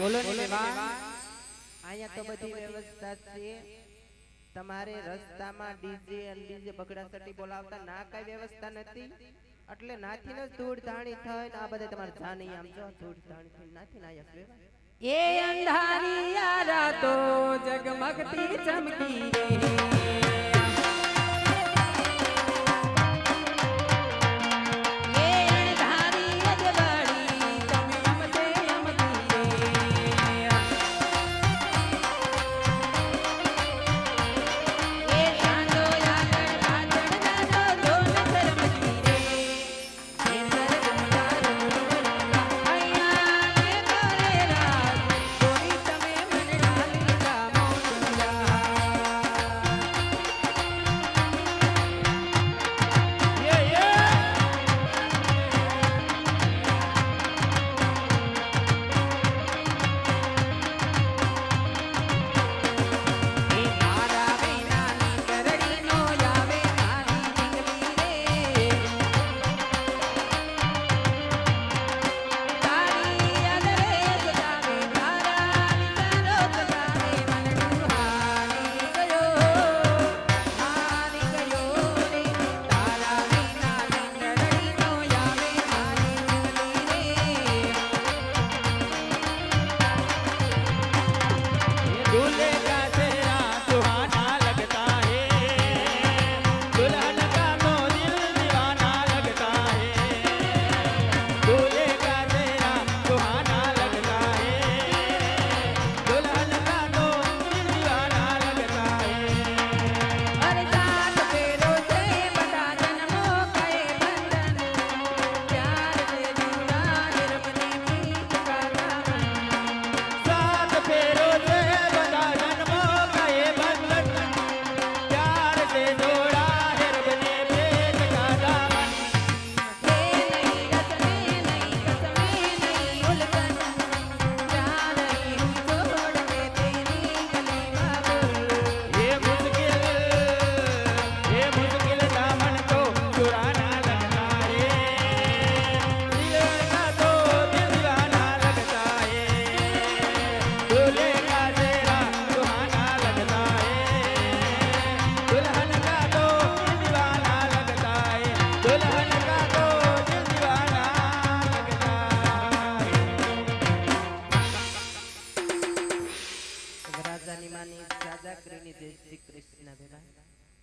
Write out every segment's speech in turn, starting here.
બોલો ને વેવાણ અહીંયા તો બધી વ્યવસ્થા છે તમારે રસ્તામાં ડીજે અને ડીજે બગડાસટી બોલાવતા ના કઈ વ્યવસ્થા નથી એટલે નાથી ને ધૂળ ધાણી થઈને આ બધા તમારે જાની આમ જો ધૂળ ધાણી થઈને નાથી ના આયા વેવાણ એ અંધારી આ રાતો જગમગતી ચમકી રે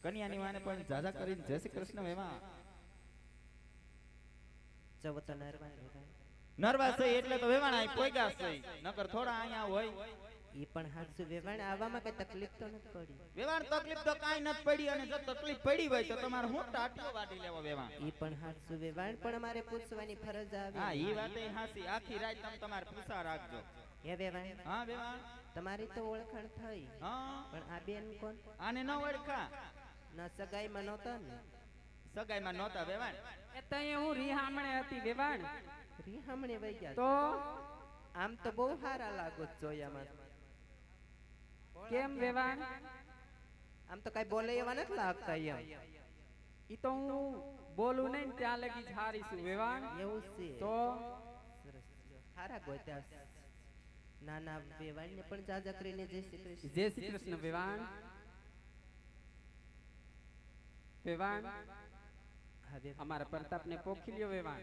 કન્યાની માને પણ જાજા કરીને જય શ્રી કૃષ્ણ વેવા ચવત નરવા નરવા છે એટલે તો વેવાણ આઈ પોઈગા છે નકર થોડા અહીંયા હોય ઈ પણ હાચુ વેવાણ આવવામાં કઈ તકલીફ તો નથી પડી વેવાણ તકલીફ તો કાઈ નથી પડી અને જો તકલીફ પડી હોય તો તમારે હું ટાટિયો વાડી લેવો વેવાણ ઈ પણ હાચુ વેવાણ પણ અમારે પૂછવાની ફરજ આવે હા ઈ વાતે હાસી આખી રાત તમે તમારે પૂછા રાખજો હે વેવાણ હા વેવાણ તમારી તો ઓળખાણ થઈ હા પણ આ બેન કોણ આને ન ઓળખા ના સગાઈમાં નહોતા ને સગાઈમાં નહોતા વેવાણ એ તય હું રીહામણે હતી વેવાણ રીહામણે વઈ ગયા તો આમ તો બહુ સારા લાગો જોયામાં કેમ વેવાણ આમ તો કઈ બોલે એવા નથી લાગતા એમ ઈ તો હું બોલું નહીં ત્યાં લગી જ હારી છું વેવાણ એવું છે તો સરસ સારા ગોત્યા નાના વેવાણ ને પણ જાજા કરીને જય શ્રી કૃષ્ણ જય શ્રી કૃષ્ણ વેવાણ વેવાણ હવે અમારા પ્રતાપ ને પોખી લ્યો વેવાણ